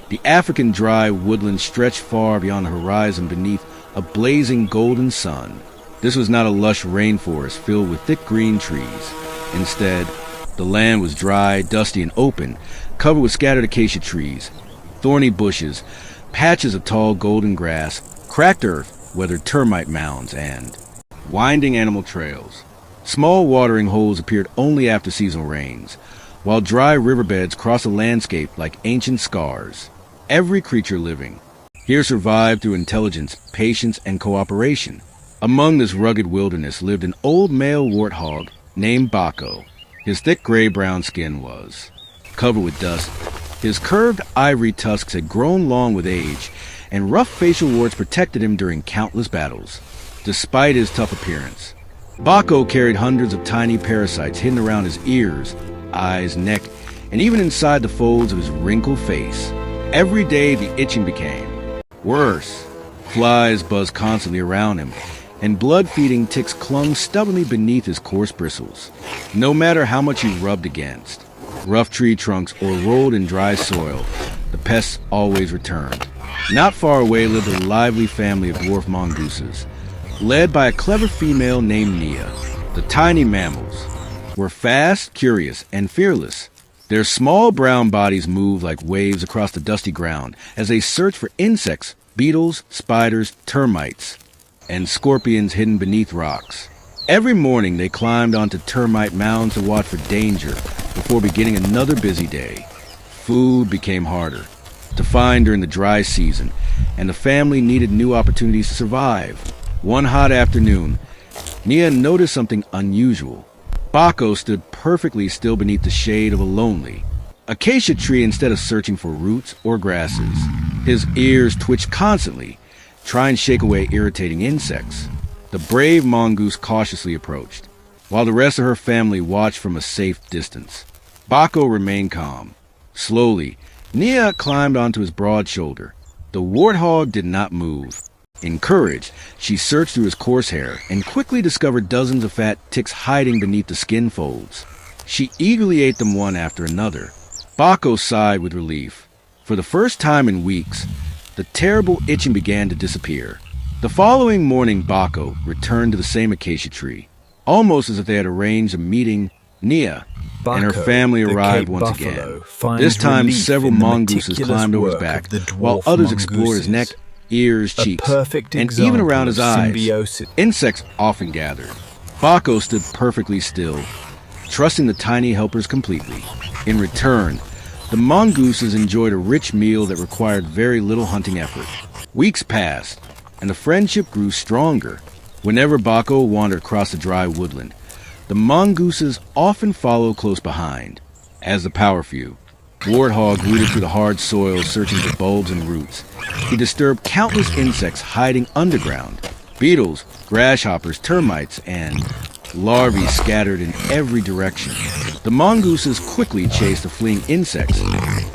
The African dry woodland stretched far beyond the horizon beneath a blazing golden sun. This was not a lush rainforest filled with thick green trees. Instead, the land was dry, dusty, and open, covered with scattered acacia trees, thorny bushes, patches of tall golden grass, cracked earth, weathered termite mounds, and winding animal trails. Small watering holes appeared only after seasonal rains, while dry riverbeds crossed the landscape like ancient scars. Every creature living here survived through intelligence, patience, and cooperation. Among this rugged wilderness lived an old male warthog named Bako. His thick gray-brown skin was covered with dust. His curved ivory tusks had grown long with age, and rough facial warts protected him during countless battles. Despite his tough appearance, Bako carried hundreds of tiny parasites hidden around his ears, eyes, neck, and even inside the folds of his wrinkled face. Every day the itching became worse. Flies buzzed constantly around him, and blood-feeding ticks clung stubbornly beneath his coarse bristles. No matter how much he rubbed against rough tree trunks or rolled in dry soil, the pests always returned. Not far away lived a lively family of dwarf mongooses, led by a clever female named Nia. The tiny mammals were fast, curious, and fearless. Their small brown bodies moved like waves across the dusty ground as they searched for insects, beetles, spiders, termites, and scorpions hidden beneath rocks. Every morning they climbed onto termite mounds to watch for danger before beginning another busy day. Food became harder to find during the dry season, and the family needed new opportunities to survive. One hot afternoon, Nia noticed something unusual. Bako stood perfectly still beneath the shade of a lonely acacia tree instead of searching for roots or grasses. His ears twitched constantly, trying to shake away irritating insects. The brave mongoose cautiously approached, while the rest of her family watched from a safe distance. Bako remained calm. Slowly, Nia climbed onto his broad shoulder. The warthog did not move. Encouraged, she searched through his coarse hair and quickly discovered dozens of fat ticks hiding beneath the skin folds. She eagerly ate them one after another. Bako sighed with relief. For the first time in weeks, the terrible itching began to disappear. The following morning, Bako returned to the same acacia tree. Almost as if they had arranged a meeting, Nia and her family arrived once again. This time, several mongooses climbed over his back, while others explored his neck, ears, cheeks, and even around his eyes. Insects often gathered. Bako stood perfectly still, trusting the tiny helpers completely. In return, the mongooses enjoyed a rich meal that required very little hunting effort. Weeks passed, and the friendship grew stronger. Whenever Bako wandered across the dry woodland, the mongooses often followed close behind. As the powerful warthog rooted through the hard soil searching for bulbs and roots, he disturbed countless insects hiding underground. Beetles, grasshoppers, termites, and larvae scattered in every direction. The mongooses quickly chased the fleeing insects,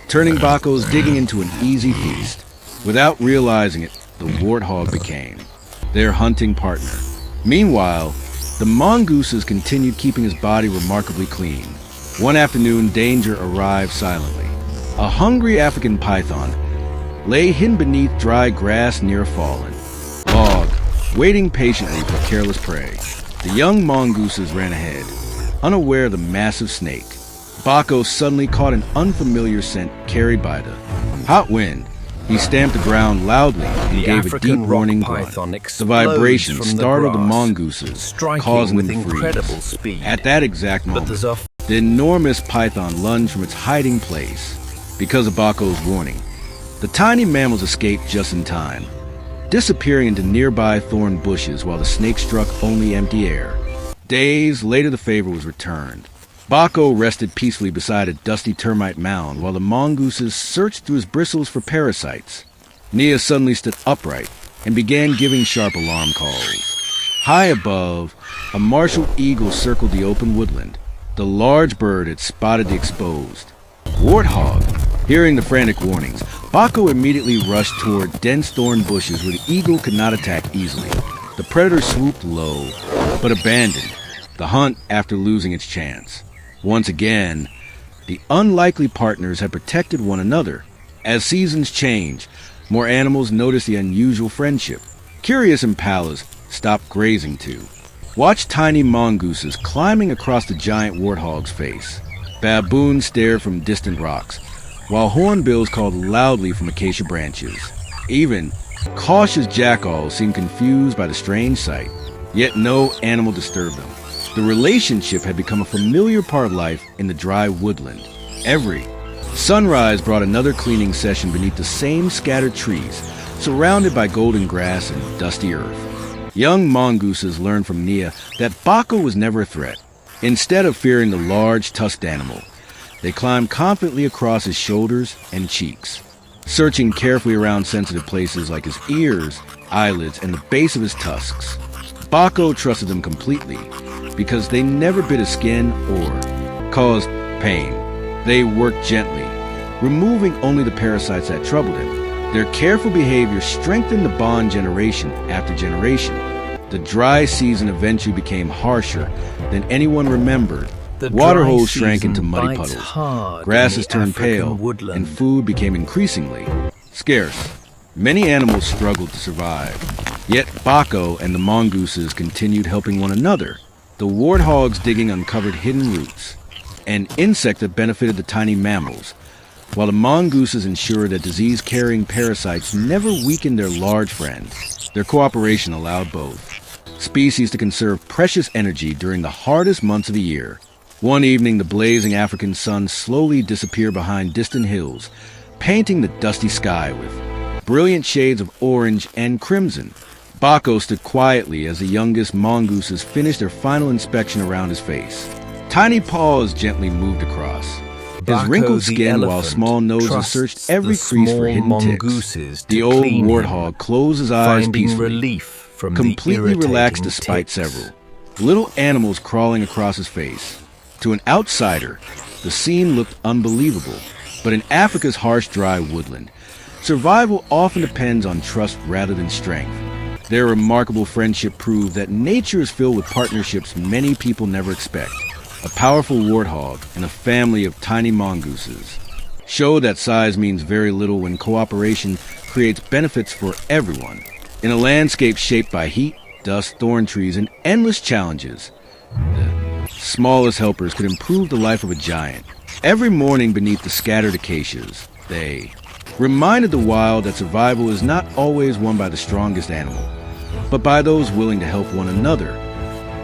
turning Bako's digging into an easy feast. Without realizing it, the warthog became their hunting partner. Meanwhile, the mongooses continued keeping his body remarkably clean. One afternoon, danger arrived silently. A hungry African python lay hidden beneath dry grass near a fallen log, waiting patiently for careless prey. The young mongooses ran ahead, unaware of the massive snake. Bako suddenly caught an unfamiliar scent carried by the hot wind. He stamped the ground loudly and gave a deep warning grunt. The vibration startled the mongooses, causing them to freeze. At that exact moment, the enormous python lunged from its hiding place. Because of Bako's warning, the tiny mammals escaped just in time, disappearing into nearby thorn bushes while the snake struck only empty air. Days later, the favor was returned. Bako rested peacefully beside a dusty termite mound while the mongooses searched through his bristles for parasites. Nia suddenly stood upright and began giving sharp alarm calls. High above, a martial eagle circled the open woodland. The large bird had spotted the exposed warthog. Hearing the frantic warnings, Bako immediately rushed toward dense thorn bushes where the eagle could not attack easily. The predator swooped low, but abandoned the hunt after losing its chance. Once again, the unlikely partners had protected one another. As seasons change, more animals notice the unusual friendship. Curious impalas stop grazing too. Watch tiny mongooses climbing across the giant warthog's face. Baboons stare from distant rocks, while hornbills called loudly from acacia branches. Even cautious jackals seem confused by the strange sight, yet no animal disturbed them. The relationship had become a familiar part of life in the dry woodland. Every sunrise brought another cleaning session beneath the same scattered trees, surrounded by golden grass and dusty earth. Young mongooses learned from Nia that Bako was never a threat. Instead of fearing the large, tusked animal, they climbed confidently across his shoulders and cheeks, searching carefully around sensitive places like his ears, eyelids, and the base of his tusks. Bako trusted them completely because they never bit his skin or caused pain. They worked gently, removing only the parasites that troubled him. Their careful behavior strengthened the bond generation after generation. The dry season eventually became harsher than anyone remembered. Water holes shrank into muddy puddles, grasses turned pale, and food became increasingly scarce. Many animals struggled to survive, yet Bako and the mongooses continued helping one another. The warthogs digging uncovered hidden roots, an insect that benefited the tiny mammals, while the mongooses ensured that disease-carrying parasites never weakened their large friends. Their cooperation allowed both species to conserve precious energy during the hardest months of the year. One evening, the blazing African sun slowly disappeared behind distant hills, painting the dusty sky with brilliant shades of orange and crimson. Bako stood quietly as the youngest mongooses finished their final inspection around his face. Tiny paws gently moved across his wrinkled skin, while small noses searched every crease for hidden ticks. The old warthog closed his eyes peacefully, completely relaxed despite several little animals crawling across his face. To an outsider, the scene looked unbelievable, but in Africa's harsh, dry woodland, survival often depends on trust rather than strength. Their remarkable friendship proved that nature is filled with partnerships many people never expect. A powerful warthog and a family of tiny mongooses show that size means very little when cooperation creates benefits for everyone. In a landscape shaped by heat, dust, thorn trees, and endless challenges, the smallest helpers could improve the life of a giant. Every morning beneath the scattered acacias, they reminded the wild that survival is not always won by the strongest animal, but by those willing to help one another